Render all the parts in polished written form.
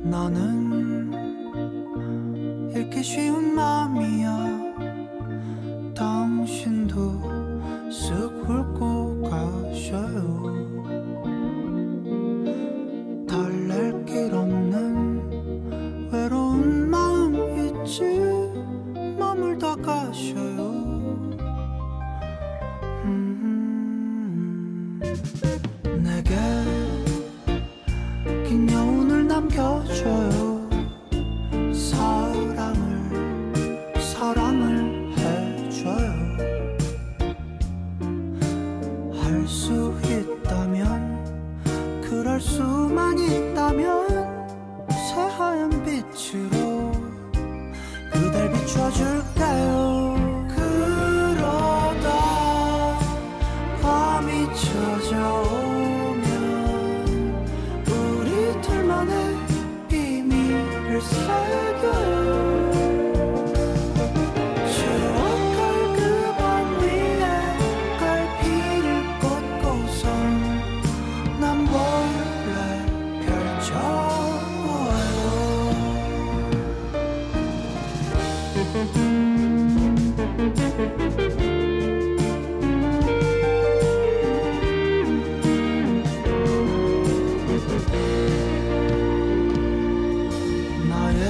나는 읽기 쉬운 마음이야. 당신도 쓱 훑고 가셔요. 달랠 길 없는 외로운 마음 있지. 머물다 가셔요. 내게 긴 여운을 남겨줘요. 사랑을 해줘요. 할 수 있다면, 그럴 수만 있다면 새하얀 빛으로 그댈 비춰줄게요. 그러다 밤이 찾아오면 우리 둘만의 비밀을 새겨요. 나의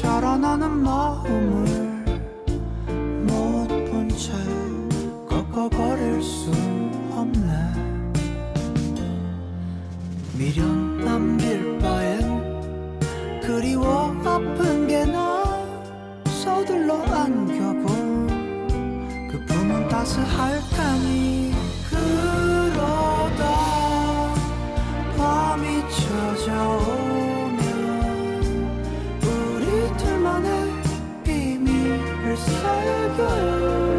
자라나는 마음을 못 본 채 꺾어버릴 수 없네. 미련 남길 바엔 그리워 아픈 게 나. 서둘러 안겨본 그 품은 따스할 테니. 그러다 밤이 찾아오면 우리 둘만의 비밀을 새겨요.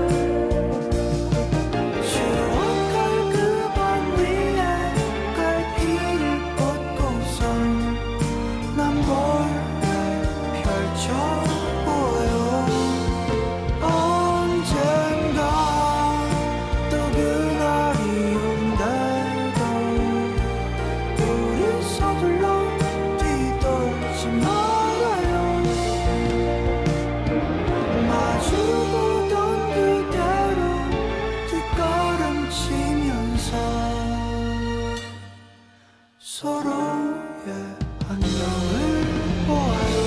서로의 안녕을 보아요.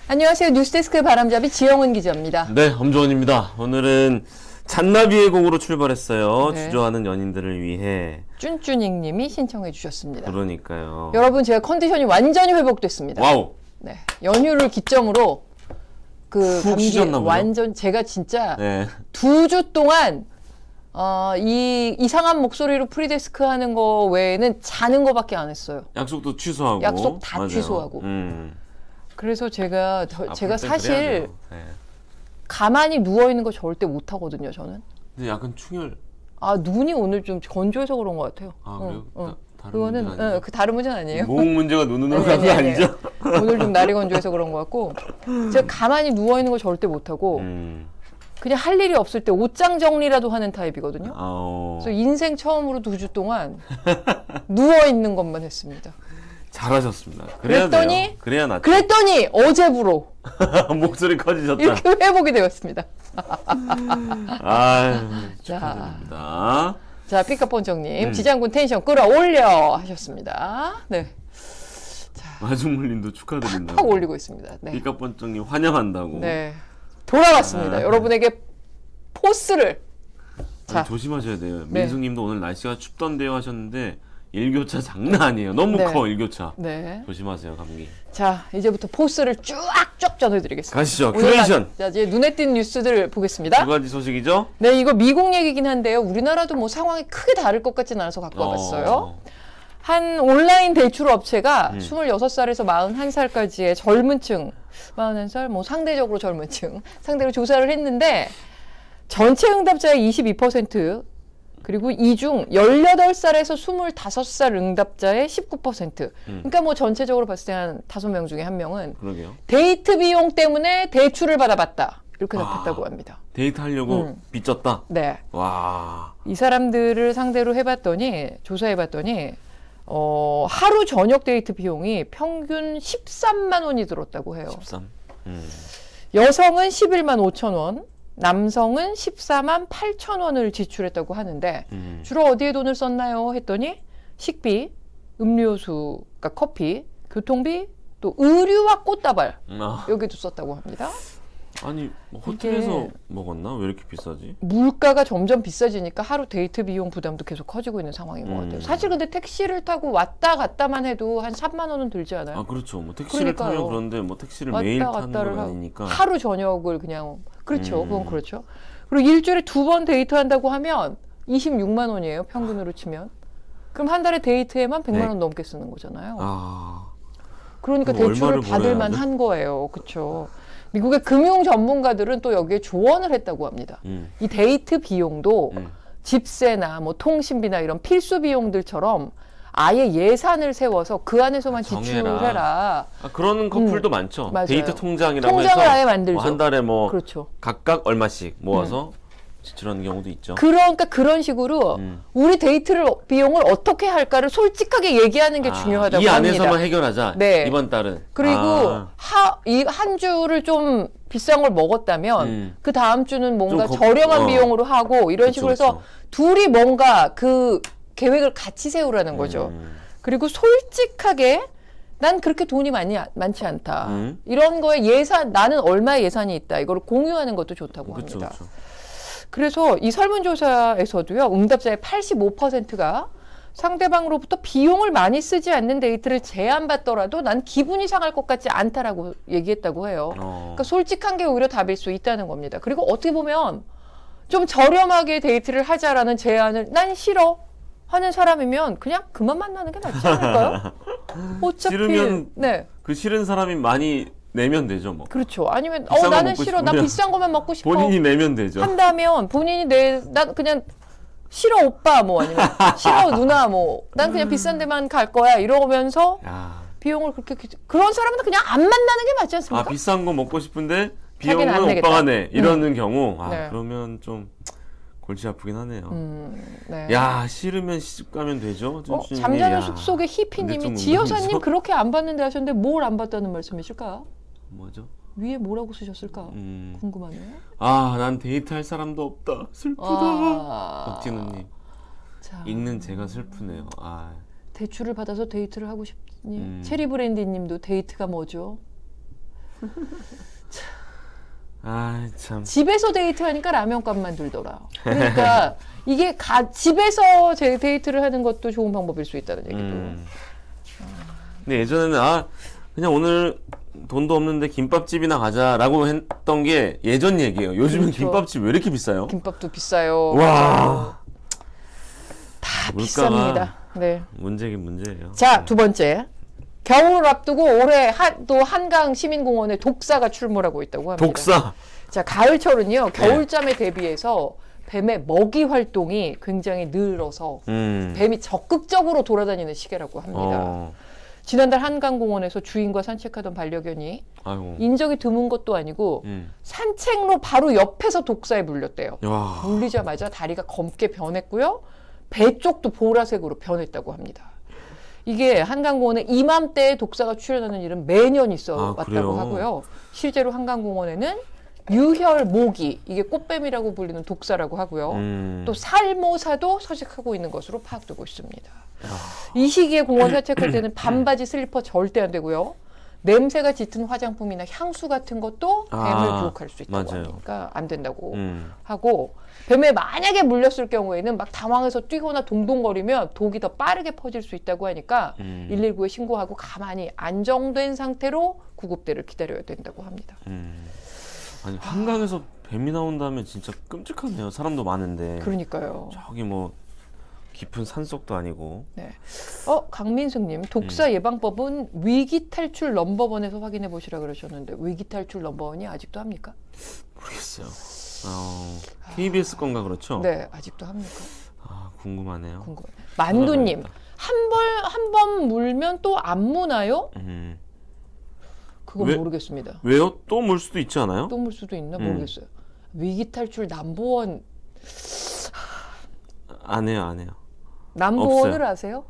안녕하세요. 뉴스데스크 바람잡이 지영은 기자입니다. 네, 엄주원입니다. 오늘은 잔나비의 곡으로 출발했어요. 네. 주저하는 연인들을 위해. 쭌쭈닝님이 신청해 주셨습니다. 그러니까요. 여러분, 제가 컨디션이 완전히 회복됐습니다. 와우. 네, 연휴를 기점으로 그 감기 쉬셨나 보죠? 완전 제가 진짜 네. 2주 동안 이 이상한 목소리로 프리데스크 하는 거 외에는 자는 거밖에 안 했어요. 약속도 취소하고. 약속 다 맞아요. 취소하고. 그래서 제가 땐 사실 그래야죠. 네. 가만히 누워 있는 거 절대 못 하거든요, 저는. 근데 약간 충혈. 눈이 오늘 좀 건조해서 그런 것 같아요. 그래요? 다른 그거는 문제는 아니죠? 그 다른 문제는 아니에요. 모공 문제가 눈으로 가는 거 아니에요. 아니죠? 오늘 좀 날이 건조해서 그런 것 같고 제가 가만히 누워 있는 거 절대 못 하고 그냥 할 일이 없을 때 옷장 정리라도 하는 타입이거든요. 그래서 인생 처음으로 2주 동안 누워 있는 것만 했습니다. 잘하셨습니다. 그래야 낫죠. 그랬더니 어제부로 목소리 커지셨다. 이렇게 회복이 되었습니다. 아유, 축하드립니다. 자, 삐까뻔쩍님, 지장군 텐션 끌어올려 하셨습니다. 네. 마중물님도 축하드린다고. 팍팍 올리고 있습니다. 네. 삐까뻔쩍님 환영한다고. 네. 돌아왔습니다. 여러분에게 포스를. 자, 조심하셔야 돼요. 네. 민수님도 오늘 날씨가 춥던데요 하셨는데 일교차 장난 아니에요. 너무 네. 커 일교차. 네. 조심하세요 감기. 자, 이제부터 포스를 쫙쫙 전해드리겠습니다. 가시죠. 큐레이션. 자, 이제 눈에 띈 뉴스들 보겠습니다. 2가지 소식이죠. 네, 이거 미국 얘기긴 한데요. 우리나라도 뭐 상황이 크게 다를 것 같진 않아서 갖고 와봤어요. 한 온라인 대출 업체가 26살에서 41살까지의 젊은 층, 41살, 뭐 상대적으로 젊은 층, 상대로 조사를 했는데 전체 응답자의 22%, 그리고 이 중 18살에서 25살 응답자의 19%. 그러니까 뭐 전체적으로 봤을 때 한 5명 중에 1명은 그러게요. 데이트 비용 때문에 대출을 받아봤다. 이렇게 답했다고 합니다. 데이트 하려고 빚졌다. 네. 와. 이 사람들을 상대로 조사해봤더니 하루 저녁 데이트 비용이 평균 13만 원이 들었다고 해요. 13. 여성은 11만 5천 원, 남성은 14만 8천 원을 지출했다고 하는데 주로 어디에 돈을 썼나요? 했더니 식비, 음료수, 그러니까 커피, 교통비, 또 의류와 꽃다발 여기도 썼다고 합니다. 아니 뭐 호텔에서 먹었나? 왜 이렇게 비싸지? 물가가 점점 비싸지니까 하루 데이트 비용 부담도 계속 커지고 있는 상황인 것 같아요. 사실 근데 택시를 타고 왔다 갔다만 해도 한 3만 원은 들지 않아요? 그렇죠. 뭐 택시를 타면 그런데 뭐 택시를 매일 타는 건 아니니까. 하루 저녁을 그냥 그렇죠. 그건 그렇죠. 그리고 일주일에 2번 데이트 한다고 하면 26만 원이에요. 평균으로 치면. 그럼 한 달에 데이트에만 100만 원 넘게 쓰는 거잖아요. 그러니까 대출을 받을 만한 거예요. 그렇죠. 미국의 금융 전문가들은 또 여기에 조언을 했다고 합니다. 이 데이트 비용도 집세나 뭐 통신비나 이런 필수 비용들처럼 아예 예산을 세워서 그 안에서만 지출을 해라. 그런 커플도 많죠. 맞아요. 데이트 통장이라고 통장을 해서 아예 만들죠. 뭐 한 달에 뭐 그렇죠. 각각 얼마씩 모아서 지출하는 경우도 있죠. 그러니까 그런 식으로 우리 데이트를 비용을 어떻게 할까를 솔직하게 얘기하는 게 중요하다고 이 합니다. 안에서만 해결하자. 네. 이번 달은. 그리고 이 한 주를 좀 비싼 걸 먹었다면 그 다음 주는 뭔가 저렴한 비용으로 하고 이런 식으로 해서 둘이 뭔가 그 계획을 같이 세우라는 거죠. 그리고 솔직하게 난 그렇게 돈이 많지 않다. 이런 거에 나는 얼마의 예산이 있다. 이걸 공유하는 것도 좋다고 합니다. 그쵸. 그래서 이 설문조사에서도요, 응답자의 85%가 상대방으로부터 비용을 많이 쓰지 않는 데이트를 제안받더라도 난 기분이 상할 것 같지 않다라고 얘기했다고 해요. 그러니까 솔직한 게 오히려 답일 수 있다는 겁니다. 그리고 어떻게 보면 좀 저렴하게 데이트를 하자라는 제안을 난 싫어 하는 사람이면 그냥 그만 만나는 게 낫지 않을까요? 어차피 싫으면 네. 그 싫은 사람이 많이 내면 되죠, 뭐. 그렇죠. 아니면 비싼 거 나는 먹고 싫어. 나 싶으면 비싼 것만 먹고 싶어. 본인이 내면 되죠. 한다면 본인이 난 그냥 싫어 오빠 뭐 아니면 싫어 누나 뭐 난 그냥 비싼 데만 갈 거야 이러면서 비용을 그렇게 그런 사람은 그냥 안 만나는 게 맞지 않습니까? 비싼 거 먹고 싶은데 자기는 안 비용은 내겠다. 오빠가 내 이러는 경우 네. 그러면 좀 골치 아프긴 하네요. 네. 야 싫으면 시집 가면 되죠. 잠자는 숲속의 히피님이 근데 좀 지여사님 은근히 그렇게 안 받는데 하셨는데 뭘 안 받다는 말씀이실까? 뭐죠? 위에 뭐라고 쓰셨을까? 궁금하네요. 난 데이트 할 사람도 없다. 슬프다. 박진우님. 읽는 제가 슬프네요. 대출을 받아서 데이트를 하고 싶니? 체리 브랜디님도 데이트가 뭐죠? 참. 집에서 데이트하니까 라면값만 들더라. 그러니까 이게 집에서 데이트를 하는 것도 좋은 방법일 수 있다는 얘기도. 근데 예전에는 그냥 오늘 돈도 없는데 김밥집이나 가자라고 했던 게 예전 얘기예요. 요즘은 그렇죠. 김밥집 왜 이렇게 비싸요? 김밥도 비싸요. 와. 다 물가가 비쌉니다. 네. 문제긴 문제예요. 자, 두 번째. 겨울을 앞두고 올해 또 한강 시민공원에 독사가 출몰하고 있다고 합니다. 독사. 자, 가을철은요. 겨울잠에 대비해서 뱀의 먹이 활동이 굉장히 늘어서 뱀이 적극적으로 돌아다니는 시기라고 합니다. 지난달 한강공원에서 주인과 산책하던 반려견이 아이고. 인적이 드문 것도 아니고 산책로 바로 옆에서 독사에 물렸대요. 야. 물리자마자 다리가 검게 변했고요. 배 쪽도 보라색으로 변했다고 합니다. 이게 한강공원에 이맘때에 독사가 출현하는 일은 매년 있어 왔다고 하고요. 실제로 한강공원에는 유혈 모기, 이게 꽃뱀이라고 불리는 독사라고 하고요. 또 살모사도 서식하고 있는 것으로 파악되고 있습니다. 이 시기에 공원 산책할 때는 반바지 슬리퍼 절대 안 되고요. 냄새가 짙은 화장품이나 향수 같은 것도 뱀을 유혹할 수 있다고 하니까 안 된다고 하고, 뱀에 만약에 물렸을 경우에는 막 당황해서 뛰거나 동동거리면 독이 더 빠르게 퍼질 수 있다고 하니까 119에 신고하고 가만히 안정된 상태로 구급대를 기다려야 된다고 합니다. 아니 한강에서 뱀이 나온다면 진짜 끔찍하네요. 사람도 많은데. 그러니까요. 저기 뭐 깊은 산속도 아니고. 네. 강민승님, 독사 예방법은 위기 탈출 넘버원에서 확인해 보시라 그러셨는데 위기 탈출 넘버원이 아직도 합니까? 모르겠어요. KBS 건가 그렇죠? 네, 아직도 합니까? 궁금하네요. 궁금해. 만두님, 한 번 물면 또 안 무나요? 그건 모르겠습니다. 왜요? 또 물 수도 있지 않아요? 또 물 수도 있나 모르겠어요. 위기 탈출 넘버원 안 해요. 남보원을 아세요?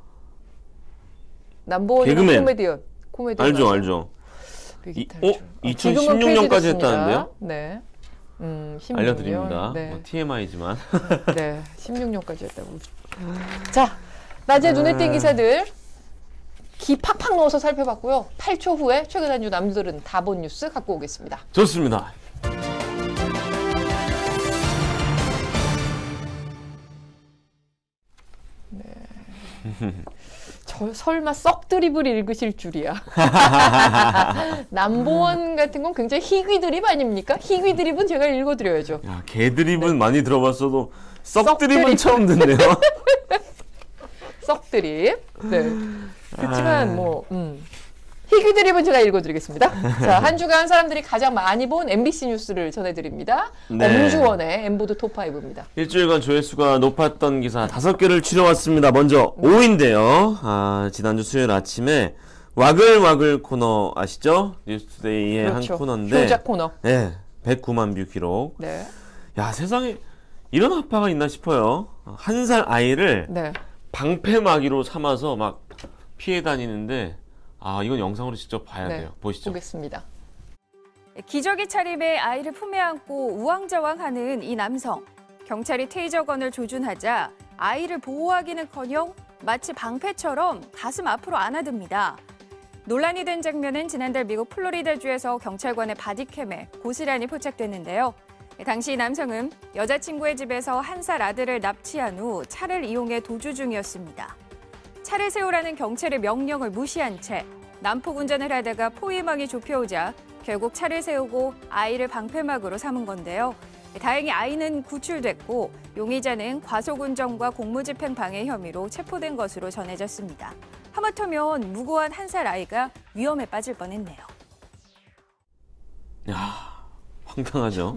남보원이 코미디언. 알죠. 위기 탈출. 2016년까지 했다는데요? 네. 16년. 알려드립니다. 네. 뭐 TMI지만. 네, 16년까지 했다고. 자, 낮에 눈에 띈 기사들 기 팍팍 넣어서 살펴봤고요. 8초 후에 최근 한 주 남들은 다 본 뉴스 갖고 오겠습니다. 좋습니다. 네. 저 설마 썩 드립을 읽으실 줄이야. 남보원 같은 건 굉장히 희귀 드립 아닙니까? 희귀 드립은 제가 읽어드려야죠. 야, 개 드립은 많이 들어봤어도 썩 드립은 처음 듣네요. 썩 드립. 네. 그렇지만 희귀 드립은 제가 읽어드리겠습니다. 자, 한 주간 사람들이 가장 많이 본 MBC 뉴스를 전해드립니다. 네. 엄주원의 엠보드 톱5입니다. 일주일간 조회수가 높았던 기사 5개를 추려왔습니다. 먼저 5위인데요. 지난주 수요일 아침에 와글와글 코너 아시죠? 뉴스투데이의 그렇죠. 한 코너인데 효자 코너. 네, 109만 뷰 기록. 네. 야, 세상에 이런 아빠가 있나 싶어요. 1살 아이를 네. 방패막이로 삼아서 막 피해 다니는데 이건 영상으로 직접 봐야 돼요. 보시죠. 보겠습니다. 기저귀 차림에 아이를 품에 안고 우왕좌왕하는 이 남성. 경찰이 테이저건을 조준하자 아이를 보호하기는커녕 마치 방패처럼 가슴 앞으로 안아듭니다. 논란이 된 장면은 지난달 미국 플로리다주에서 경찰관의 바디캠에 고스란히 포착됐는데요. 당시 이 남성은 여자친구의 집에서 1살 아들을 납치한 후 차를 이용해 도주 중이었습니다. 차를 세우라는 경찰의 명령을 무시한 채 난폭 운전을 하다가 포위망이 좁혀오자 결국 차를 세우고 아이를 방패막으로 삼은 건데요. 다행히 아이는 구출됐고 용의자는 과속운전과 공무집행 방해 혐의로 체포된 것으로 전해졌습니다. 하마터면 무고한 1살 아이가 위험에 빠질 뻔했네요. 야, 황당하죠.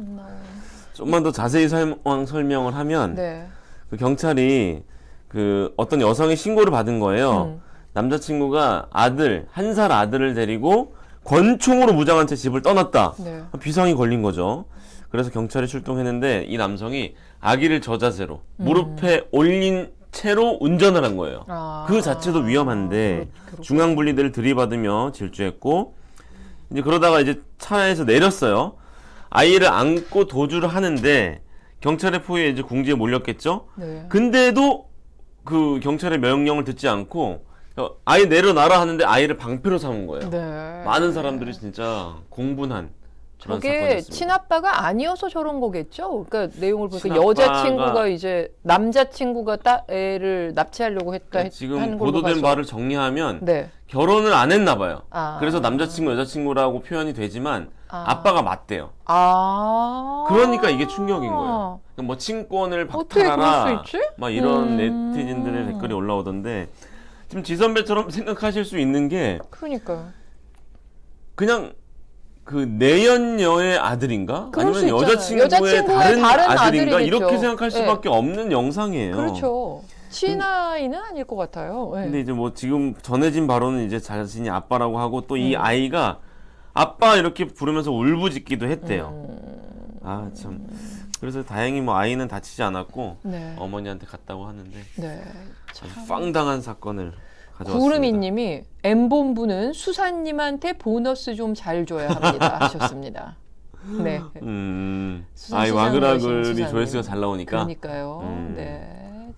좀만 더 자세히 설명을 하면 그 경찰이 그 어떤 여성의 신고를 받은 거예요. 남자친구가 1살 아들을 데리고 권총으로 무장한 채 집을 떠났다. 비상이 걸린 거죠. 그래서 경찰이 출동했는데 이 남성이 아기를 저자세로 무릎에 올린 채로 운전을 한 거예요. 그 자체도 위험한데 중앙분리대를 들이받으며 질주했고, 이제 그러다가 이제 차에서 내렸어요. 아이를 안고 도주를 하는데 경찰의 포위에 이제 궁지에 몰렸겠죠. 근데도 그 경찰의 명령을 듣지 않고 아이 내려놔라 하는데 아이를 방패로 삼은 거예요. 많은 사람들이 진짜 공분한 그런 저게 사건이었습니다. 친아빠가 아니어서 저런 거겠죠? 그러니까 내용을 보니까 친아빠가 여자친구가 이제 남자친구가 애를 납치하려고 했다 지금 하는 걸로 보도된 봐서. 바를 정리하면 네. 결혼을 안 했나 봐요. 아. 그래서 남자친구 여자친구라고 표현이 되지만 아빠가 맞대요. 아. 그러니까 이게 충격인 거예요. 뭐 친권을 어떻게 박탈하라 그럴 수 있지? 막 이런 네티즌들의 댓글이 올라오던데 지금 지선배처럼 생각하실 수 있는 게 그러니까요. 그냥 그 내연녀의 아들인가? 그럴 수 아니면 있잖아요. 여자친구의 다른 아들인가? 아들이겠죠. 이렇게 생각할 네. 수밖에 없는 영상이에요. 그렇죠. 친아이는 아닐 것 같아요. 네. 근데 이제 뭐 지금 전해진 바로는 이제 자신이 아빠라고 하고 또 이 아이가 아빠 이렇게 부르면서 울부짖기도 했대요. 아 참. 그래서 다행히 뭐 아이는 다치지 않았고 네. 어머니한테 갔다고 하는데 네. 아주 빵당한 사건을 가져왔습니다. 구름이님이 M본부는 수사님한테 보너스 좀 잘 줘야 합니다 하셨습니다. 네. 아이 와글와글이 수사님. 조회수가 잘 나오니까. 그러니까요. 네.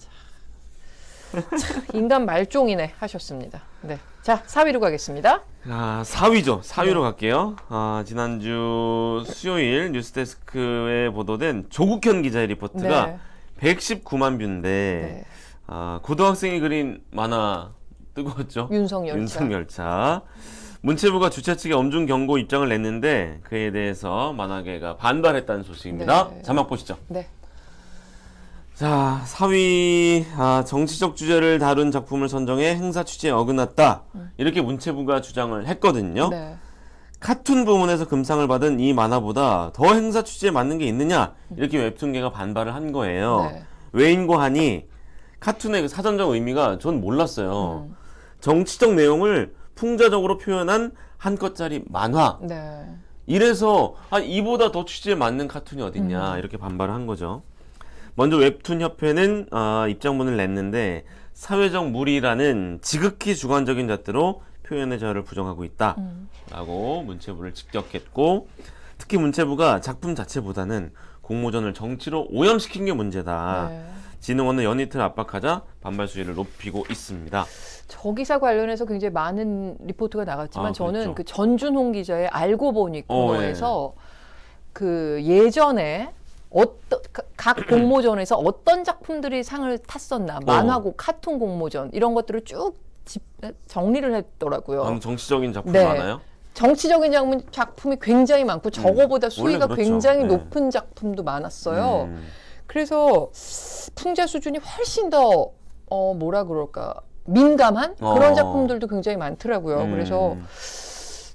자, 인간 말종이네 하셨습니다. 네. 자, 4위로 가겠습니다. 아, 4위죠. 4위로 갈게요. 아, 지난주 수요일 뉴스데스크에 보도된 조국현 기자의 리포트가 네. 119만 뷰인데 네. 아, 고등학생이 그린 만화 뜨거웠죠. 윤석열차. 윤석열차. 문체부가 주최 측에 엄중 경고 입장을 냈는데 그에 대해서 만화계가 반발했다는 소식입니다. 네. 자막 보시죠. 네. 자, 4위 정치적 주제를 다룬 작품을 선정해 행사 취지에 어긋났다. 이렇게 문체부가 주장을 했거든요. 네. 카툰 부문에서 금상을 받은 이 만화보다 더 행사 취지에 맞는 게 있느냐 이렇게 웹툰계가 반발을 한 거예요. 네. 왜인고 하니 카툰의 그 사전적 의미가 전 몰랐어요. 정치적 내용을 풍자적으로 표현한 한 컷짜리 만화. 네. 이래서 이보다 더 취지에 맞는 카툰이 어딨냐 이렇게 반발을 한 거죠. 먼저 웹툰협회는 입장문을 냈는데 사회적 무리라는 지극히 주관적인 잣대로 표현의 자유를 부정하고 있다 라고 문체부를 직격했고 특히 문체부가 작품 자체보다는 공모전을 정치로 오염시킨 게 문제다. 네. 진흥원은 연이틀 압박하자 반발 수위를 높이고 있습니다. 저 기사 관련해서 굉장히 많은 리포트가 나갔지만 저는 그렇죠. 그 전준홍 기자의 알고 보니 코너에서 예. 그 예전에 각 공모전에서 어떤 작품들이 상을 탔었나 만화고 카툰 공모전 이런 것들을 쭉 정리를 했더라고요. 정치적인 작품 네. 많아요? 정치적인 작품이 굉장히 많고 저거보다 수위가 그렇죠. 굉장히 네. 높은 작품도 많았어요. 그래서 풍자 수준이 훨씬 더 뭐라 그럴까 민감한 그런 작품들도 굉장히 많더라고요. 그래서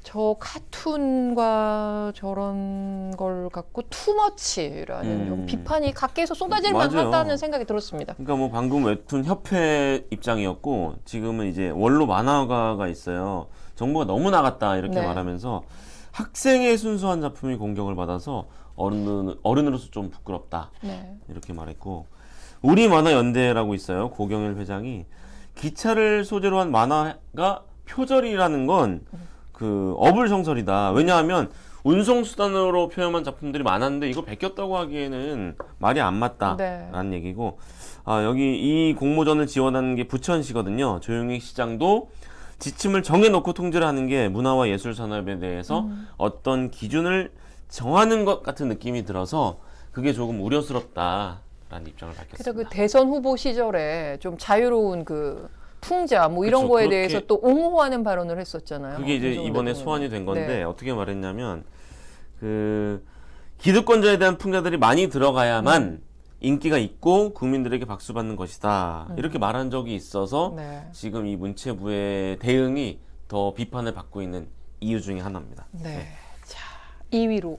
저 카툰과 저런 걸 갖고 투머치라는 좀 비판이 각계에서 쏟아질 만하다는 생각이 들었습니다. 그러니까 뭐 방금 웹툰 협회 입장이었고 지금은 이제 원로 만화가가 있어요. 정보가 너무 나갔다 이렇게 네. 말하면서 학생의 순수한 작품이 공격을 받아서 어른으로서 좀 부끄럽다 네. 이렇게 말했고 우리 만화 연대라고 있어요. 고경일 회장이 기차를 소재로 한 만화가 표절이라는 건 그 어불성설이다. 왜냐하면 운송수단으로 표현한 작품들이 많았는데 이거 베꼈다고 하기에는 말이 안 맞다라는 네. 얘기고 여기 이 공모전을 지원하는 게 부천시거든요. 조용익 시장도 지침을 정해놓고 통제를 하는 게 문화와 예술 산업에 대해서 어떤 기준을 정하는 것 같은 느낌이 들어서 그게 조금 우려스럽다라는 입장을 밝혔습니다. 그래서 그 대선 후보 시절에 좀 자유로운 그 풍자 뭐 이런 그쵸, 거에 그렇게 대해서 또 옹호하는 발언을 했었잖아요. 그게 이제 윤석열 이번에 대통령이. 소환이 된 건데 네. 어떻게 말했냐면 그 기득권자에 대한 풍자들이 많이 들어가야만 인기가 있고 국민들에게 박수받는 것이다. 이렇게 말한 적이 있어서 네. 지금 이 문체부의 대응이 더 비판을 받고 있는 이유 중에 하나입니다. 네. 자, 2위로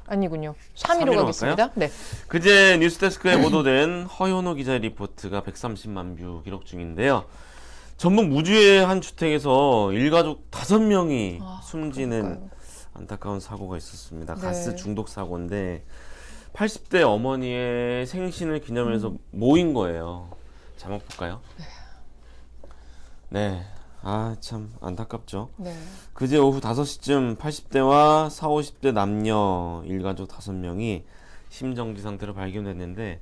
아니군요. 3위로 3위로 가겠습니다. 갈까요? 네. 그제 뉴스데스크에 보도된 허현호 기자의 리포트가 130만 뷰 기록 중인데요. 전북 무주의 한 주택에서 일가족 5명이 숨지는 그러니까요. 안타까운 사고가 있었습니다. 네. 가스 중독 사고인데 80대 어머니의 생신을 기념해서 모인 거예요. 자막 볼까요? 네. 참 안타깝죠. 네. 그제 오후 5시쯤 80대와 40, 50대 남녀 일가족 5명이 심정지 상태로 발견됐는데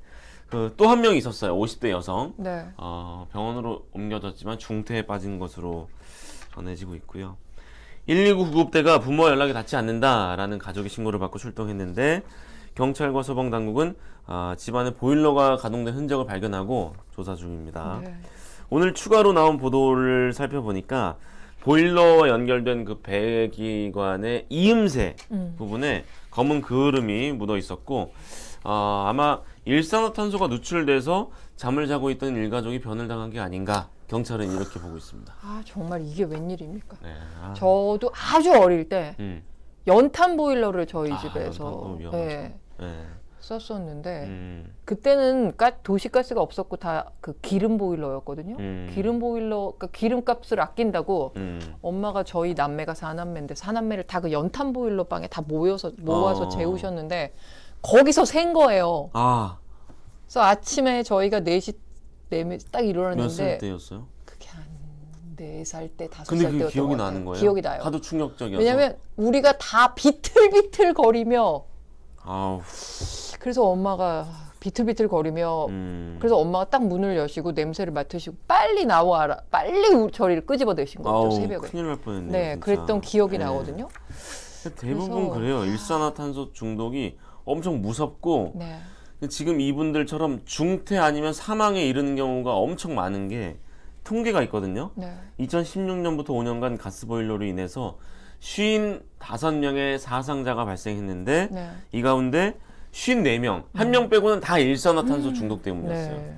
또 한 명 있었어요. 50대 여성. 네. 병원으로 옮겨졌지만 중태에 빠진 것으로 전해지고 있고요. 119 구급대가 부모와 연락이 닿지 않는다라는 가족의 신고를 받고 출동했는데 경찰과 소방당국은 집안에 보일러가 가동된 흔적을 발견하고 조사 중입니다. 네. 오늘 추가로 나온 보도를 살펴보니까 보일러와 연결된 그 배기관의 이음새 부분에 검은 그을음이 묻어 있었고 아마 일산화탄소가 누출돼서 잠을 자고 있던 일가족이 변을 당한 게 아닌가 경찰은 이렇게 보고 있습니다. 정말 이게 웬일입니까? 네. 저도 아주 어릴 때 연탄 보일러를 저희 집에서 썼었는데 그때는 도시가스가 없었고 다 그 기름 보일러였거든요. 기름 보일러, 그러니까 기름값을 아낀다고 엄마가 저희 남매가 4남매인데 4남매를 다 그 연탄 보일러 방에 다 모아서 재우셨는데 거기서 샌 거예요. 그래서 아침에 저희가 4시 딱 일어났는데 몇 살 때였어요? 그게 한 4살 때, 5살 근데 때였던 그 기억이 나는 거예요? 기억이 나요. 하도 충격적이어서. 왜냐면 우리가 다 비틀비틀 거리며 그래서 엄마가 비틀비틀 거리며 그래서 엄마가 딱 문을 여시고 냄새를 맡으시고 빨리 나와라, 빨리 저리를 끄집어 내신 거죠. 새벽에. 큰일 날 뻔했네요. 네, 진짜. 그랬던 기억이 나거든요. 대부분 그래요. 일산화탄소 중독이 엄청 무섭고 지금 이분들처럼 중퇴 아니면 사망에 이르는 경우가 엄청 많은 게 통계가 있거든요. 2016년부터 5년간 가스보일러로 인해서 55명의 사상자가 발생했는데 이 가운데 54명, 한 명 빼고는 다 일산화탄소 중독 때문이었어요.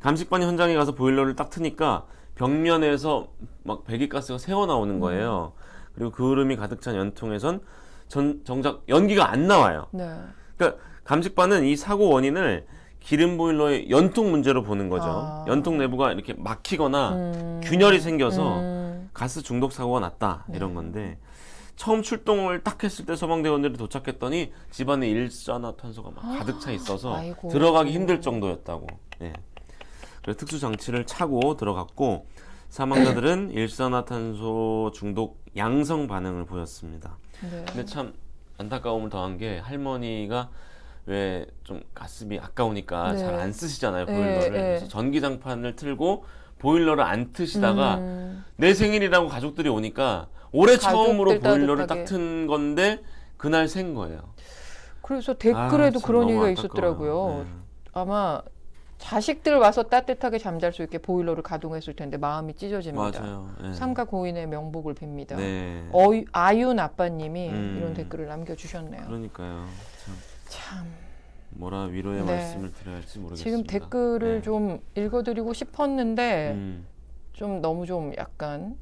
감식반이 현장에 가서 보일러를 딱 트니까 벽면에서 막 배기가스가 새어나오는 거예요. 그리고 그을음이 가득 찬 연통에선 정작 연기가 안 나와요. 그러니까 감식반은 이 사고 원인을 기름 보일러의 연통 문제로 보는 거죠. 연통 내부가 이렇게 막히거나 균열이 생겨서 가스 중독 사고가 났다 이런 건데 처음 출동을 딱 했을 때 소방대원들이 도착했더니 집안에 일산화탄소가 막 가득 차 있어서 들어가기 힘들 정도였다고. 그래서 특수 장치를 차고 들어갔고 사망자들은 일산화탄소 중독 양성 반응을 보였습니다. 근데 참 안타까움을 더한 게 할머니가 왜 좀 가스비 아까우니까 잘 안 쓰시잖아요, 보일러를. 그래서 전기장판을 틀고 보일러를 안 트시다가 내 생일이라고 가족들이 오니까 올해 처음으로 보일러를 딱 튼 건데 그날 샌 거예요. 그래서 댓글에도 그런 얘기가 있었더라고요. 아마 자식들 와서 따뜻하게 잠잘 수 있게 보일러를 가동했을 텐데 마음이 찢어집니다. 맞아요. 삼가 고인의 명복을 빕니다. 아윤 아빠님이 이런 댓글을 남겨주셨네요. 그러니까요. 참 뭐라 위로의 말씀을 드려야 할지 모르겠습니다. 지금 댓글을 좀 읽어드리고 싶었는데 좀 너무 좀 약간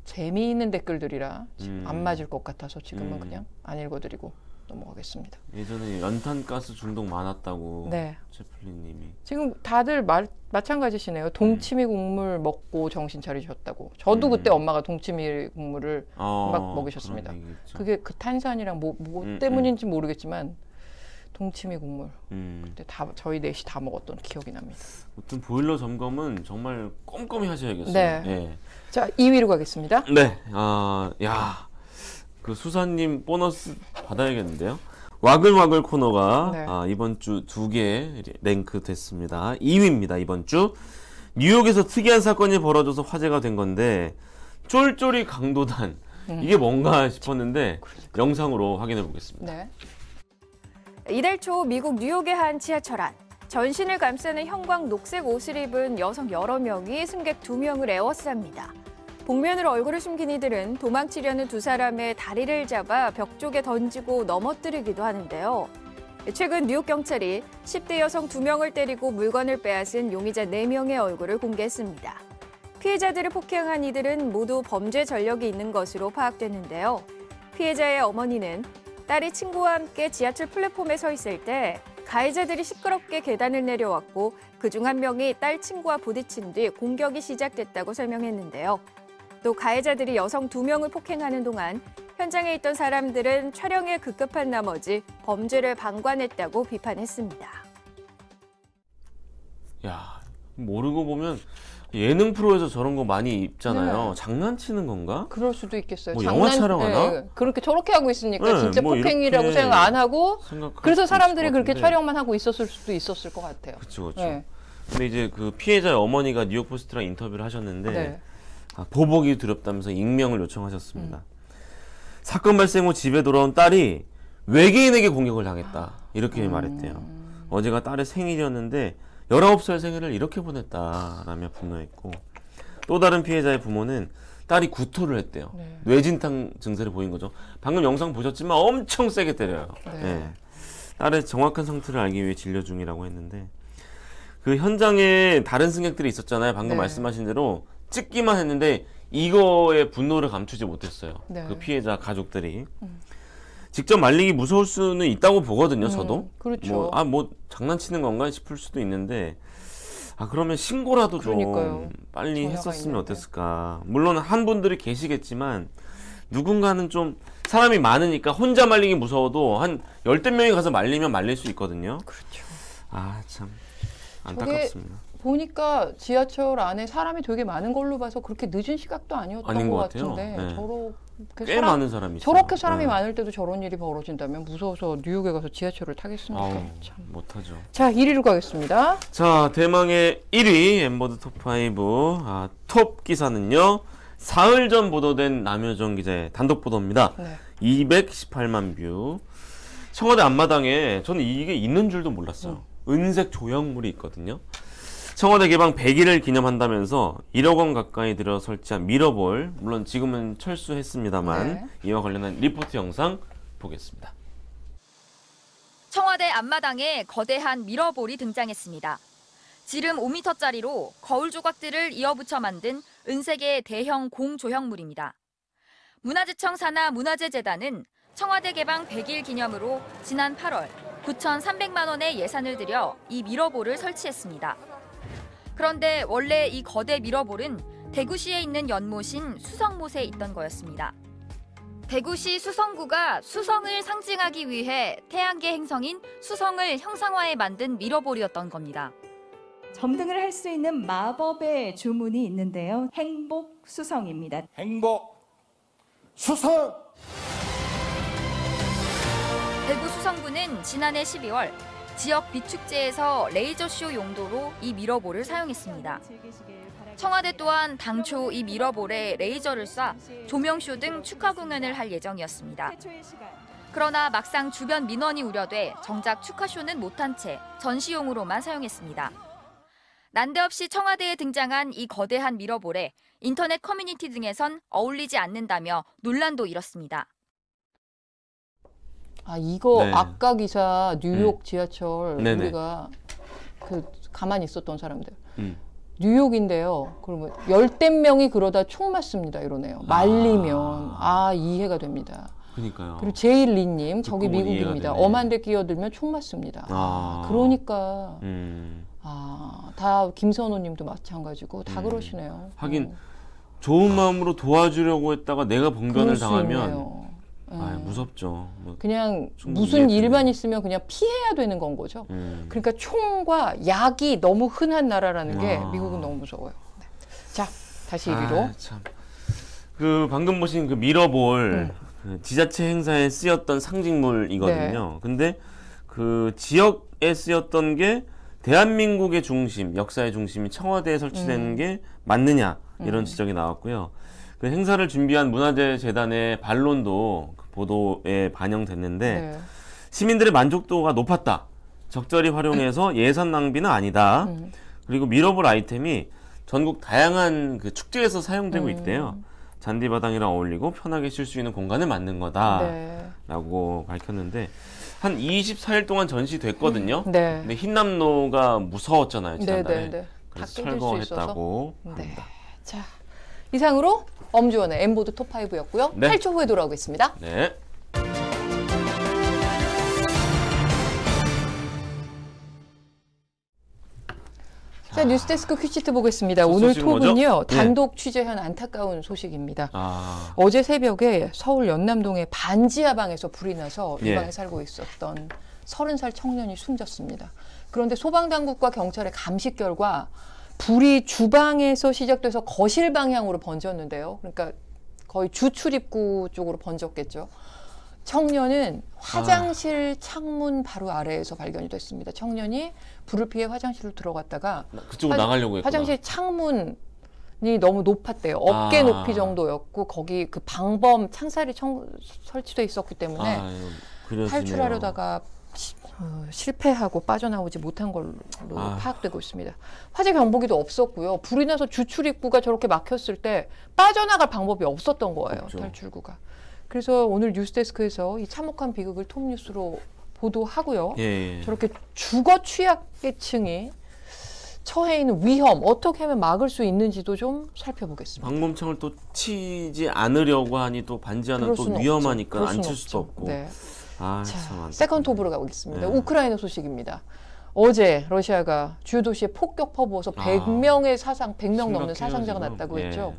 재미있는 댓글들이라 안 맞을 것 같아서 지금은 그냥 안 읽어드리고 넘어가겠습니다. 예전에 연탄가스 중독 많았다고 채플린님이. 지금 다들 마찬가지시네요. 동치미 국물 먹고 정신 차리셨다고. 저도 그때 엄마가 동치미 국물을 막 먹이셨습니다. 그게 그 탄산이랑 뭐 때문인지 모르겠지만 동치미 국물 그때 저희 넷이 다 먹었던 기억이 납니다. 아무튼 보일러 점검은 정말 꼼꼼히 하셔야겠어요. 자, 2위로 가겠습니다. 그 수사님 보너스 받아야겠는데요. 와글와글 코너가 이번 주 2개 랭크 됐습니다. 2위입니다. 이번 주 뉴욕에서 특이한 사건이 벌어져서 화제가 된 건데 쫄쫄이 강도단 이게 뭔가 싶었는데 영상으로 확인해 보겠습니다. 이달 초 미국 뉴욕의 한 지하철 안 전신을 감싸는 형광 녹색 옷을 입은 여성 여러 명이 승객 2명을 에워쌉니다. 복면으로 얼굴을 숨긴 이들은 도망치려는 두 사람의 다리를 잡아 벽 쪽에 던지고 넘어뜨리기도 하는데요. 최근 뉴욕 경찰이 10대 여성 2명을 때리고 물건을 빼앗은 용의자 4명의 얼굴을 공개했습니다. 피해자들을 폭행한 이들은 모두 범죄 전력이 있는 것으로 파악됐는데요. 피해자의 어머니는 딸이 친구와 함께 지하철 플랫폼에 서 있을 때 가해자들이 시끄럽게 계단을 내려왔고 그중 한 명이 딸 친구와 부딪힌 뒤 공격이 시작됐다고 설명했는데요. 또 가해자들이 여성 2명을 폭행하는 동안 현장에 있던 사람들은 촬영에 급급한 나머지 범죄를 방관했다고 비판했습니다. 야, 모르고 보면 예능 프로에서 저런 거 많이 입잖아요. 장난치는 건가? 그럴 수도 있겠어요. 뭐 영화 촬영하나? 그렇게 저렇게 하고 있으니까 진짜 뭐 폭행이라고 생각 안 하고 그래서 사람들이 그렇게 촬영만 하고 있었을 수도 있었을 것 같아요. 그렇죠. 근데 이제 그 피해자의 어머니가 뉴욕포스트랑 인터뷰를 하셨는데 보복이 두렵다면서 익명을 요청하셨습니다. 사건 발생 후 집에 돌아온 딸이 외계인에게 공격을 당했다. 이렇게 말했대요. 어제가 딸의 생일이었는데 19살 생일을 이렇게 보냈다라며 분노했고, 또 다른 피해자의 부모는 딸이 구토를 했대요. 네. 뇌진탕 증세를 보인 거죠. 방금 영상 보셨지만 엄청 세게 때려요. 네. 네. 딸의 정확한 상태를 알기 위해 진료 중이라고 했는데, 그 현장에 다른 승객들이 있었잖아요. 방금 네. 말씀하신 대로 찍기만 했는데 이거에 분노를 감추지 못했어요. 네. 그 피해자 가족들이. 직접 말리기 무서울 수는 있다고 보거든요, 저도. 그렇죠. 뭐 장난치는 건가 싶을 수도 있는데, 그러면 신고라도 그러니까요. 좀 빨리 했었으면 어땠을까. 물론 한 분들이 계시겠지만, 누군가는 좀 사람이 많으니까 혼자 말리기 무서워도 한 10대 명이 가서 말리면 말릴 수 있거든요. 그렇죠. 참 안타깝습니다. 보니까 지하철 안에 사람이 되게 많은 걸로 봐서 그렇게 늦은 시각도 아닌 것 같은데. 네. 꽤 많은 사람이 있어요. 저렇게 사람이 많을 때도 저런 일이 벌어진다면 무서워서 뉴욕에 가서 지하철을 타겠습니까? 참 못하죠. 자, 1위로 가겠습니다. 자, 대망의 1위 엠버드 톱5 톱 기사는요. 사흘 전 보도된 남효정 기자의 단독 보도입니다. 네. 218만 뷰. 청와대 앞마당에 저는 이게 있는 줄도 몰랐어요. 은색 조형물이 있거든요. 청와대 개방 100일을 기념한다면서 1억 원 가까이 들여 설치한 미러볼, 물론 지금은 철수했습니다만 네. 이와 관련한 리포트 영상 보겠습니다. 청와대 앞마당에 거대한 미러볼이 등장했습니다. 지름 5m짜리로 거울 조각들을 이어붙여 만든 은색의 대형 공조형물입니다. 문화재청 산하 문화재재단은 청와대 개방 100일 기념으로 지난 8월 9,300만 원의 예산을 들여 이 미러볼을 설치했습니다. 그런데 원래 이 거대 미러볼은 대구시에 있는 연못인 수성못에 있던 거였습니다. 대구시 수성구가 수성을 상징하기 위해 태양계 행성인 수성을 형상화해 만든 미러볼이었던 겁니다. 점등을 할 수 있는 마법의 주문이 있는데요. 행복 수성입니다. 행복 수성! 대구 수성구는 지난해 12월 지역 비축제에서 레이저쇼 용도로 이 미러볼을 사용했습니다. 청와대 또한 당초 이 미러볼에 레이저를 쏴 조명쇼 등 축하 공연을 할 예정이었습니다. 그러나 막상 주변 민원이 우려돼 정작 축하쇼는 못한 채 전시용으로만 사용했습니다. 난데없이 청와대에 등장한 이 거대한 미러볼에 인터넷 커뮤니티 등에선 어울리지 않는다며 논란도 일었습니다. 이거 네. 아까 기사 뉴욕 지하철 우리가 가만히 있었던 사람들 뉴욕인데요. 그러면 10대 명이 그러다 총 맞습니다 이러네요. 말리면 이해가 됩니다. 그러니까요. 그리고 제일리님 저기 미국입니다. 엄한 데 끼어들면 총 맞습니다. 그러니까 다 김선호님도 마찬가지고 다 그러시네요. 하긴 좋은 마음으로 도와주려고 했다가 내가 봉변을 당하면 무섭죠. 그냥 무슨 일만 있으면 그냥 피해야 되는 건 거죠. 그러니까 총과 약이 너무 흔한 나라라는 게 미국은 너무 무서워요. 네. 자, 다시 1위로. 그 방금 보신 그 미러볼 그 지자체 행사에 쓰였던 상징물이거든요. 네. 근데 그 지역에 쓰였던 게 대한민국의 중심, 역사의 중심이 청와대에 설치되는 게 맞느냐 이런 지적이 나왔고요. 그 행사를 준비한 문화재재단의 반론도 그 보도에 반영됐는데 시민들의 만족도가 높았다. 적절히 활용해서 예산 낭비는 아니다. 그리고 미러볼 아이템이 전국 다양한 그 축제에서 사용되고 있대요. 잔디바닥이랑 어울리고 편하게 쉴 수 있는 공간을 만든 거다라고 밝혔는데 한 24일 동안 전시됐거든요. 근데 흰남노가 무서웠잖아요, 지난달에. 그래서 철거했다고 합니다. 자, 이상으로 엄주원의 엠보드 톱5였고요. 8초 후에 돌아오겠습니다. 네. 자, 뉴스데스크 퀴즈트 보겠습니다. 오늘 톱은요. 단독 취재한 안타까운 소식입니다. 어제 새벽에 서울 연남동의 반지하방에서 불이 나서 이 방에 살고 있었던 30살 청년이 숨졌습니다. 그런데 소방당국과 경찰의 감식 결과 불이 주방에서 시작돼서 거실 방향으로 번졌는데요. 그러니까 거의 주출입구 쪽으로 번졌겠죠. 청년은 화장실 창문 바로 아래에서 발견이 됐습니다. 청년이 불을 피해 화장실로 들어갔다가 그쪽으로 나가려고 했구나. 화장실 창문 너무 높았대요. 어깨 높이 정도였고 거기 그 방범 창살이 설치돼 있었기 때문에 탈출하려다가 실패하고 빠져나오지 못한 걸로 파악되고 있습니다. 화재 경보기도 없었고요. 불이 나서 주출입구가 저렇게 막혔을 때 빠져나갈 방법이 없었던 거예요. 없죠. 탈출구가. 그래서 오늘 뉴스데스크에서 이 참혹한 비극을 톱뉴스로 보도하고요. 예. 저렇게 주거 취약계층이 처해 있는 위험 어떻게 하면 막을 수 있는지도 좀 살펴보겠습니다. 방범창을 또 치지 않으려고 하니 또 반지하는 또 위험하니까 안 칠 수도 없고. 네. 자, 세컨드 톱으로 가보겠습니다. 네. 우크라이나 소식입니다. 어제 러시아가 주요 도시에 폭격 퍼부어서 100명 넘는 사상자가 났다고 했죠.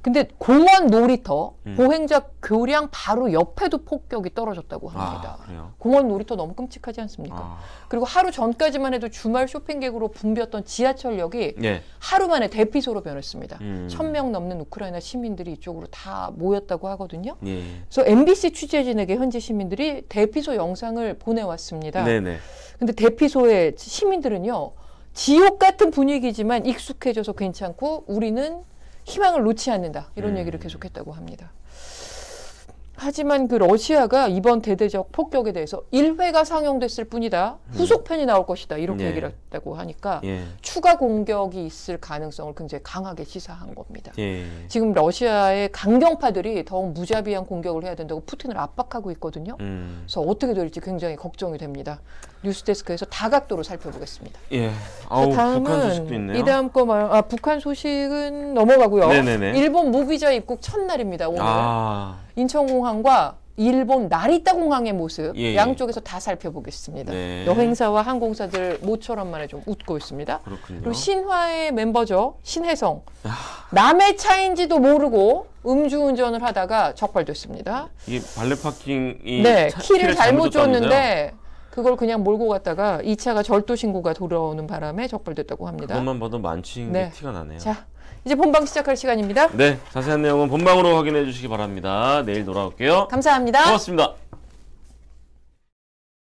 근데 공원 놀이터, 보행자 교량 바로 옆에도 폭격이 떨어졌다고 합니다. 공원 놀이터 너무 끔찍하지 않습니까? 그리고 하루 전까지만 해도 주말 쇼핑객으로 붐볐던 지하철역이 하루 만에 대피소로 변했습니다. 1000명 넘는 우크라이나 시민들이 이쪽으로 다 모였다고 하거든요. 그래서 MBC 취재진에게 현지 시민들이 대피소 영상을 보내왔습니다. 근데 대피소의 시민들은요. 지옥 같은 분위기지만 익숙해져서 괜찮고 우리는 희망을 놓지 않는다. 이런 얘기를 계속했다고 합니다. 하지만 그 러시아가 이번 대대적 폭격에 대해서 1회가 상영됐을 뿐이다. 후속편이 나올 것이다. 이렇게 얘기를 했다고 하니까 추가 공격이 있을 가능성을 굉장히 강하게 시사한 겁니다. 지금 러시아의 강경파들이 더욱 무자비한 공격을 해야 된다고 푸틴을 압박하고 있거든요. 그래서 어떻게 될지 굉장히 걱정이 됩니다. 뉴스데스크에서 다각도로 살펴보겠습니다. 다음은 북한 소식도 있네요. 이 다음 거 북한 소식은 넘어가고요. 일본 무비자 입국 첫날입니다. 오늘. 인천공항과 일본 나리타 공항의 모습 양쪽에서 다 살펴보겠습니다. 여행사와 항공사들 모처럼 만에 좀 웃고 있습니다. 그렇군요. 그리고 신화의 멤버죠. 신혜성. 남의 차인지도 모르고 음주운전을 하다가 적발됐습니다. 이게 발레 파킹이 키를 잘못 줬는데 그걸 그냥 몰고 갔다가 이 차가 절도 신고가 돌아오는 바람에 적발됐다고 합니다. 그것만 봐도 만취인 게 티가 나네요. 자, 이제 본방 시작할 시간입니다. 자세한 내용은 본방으로 확인해 주시기 바랍니다. 내일 돌아올게요. 감사합니다. 고맙습니다.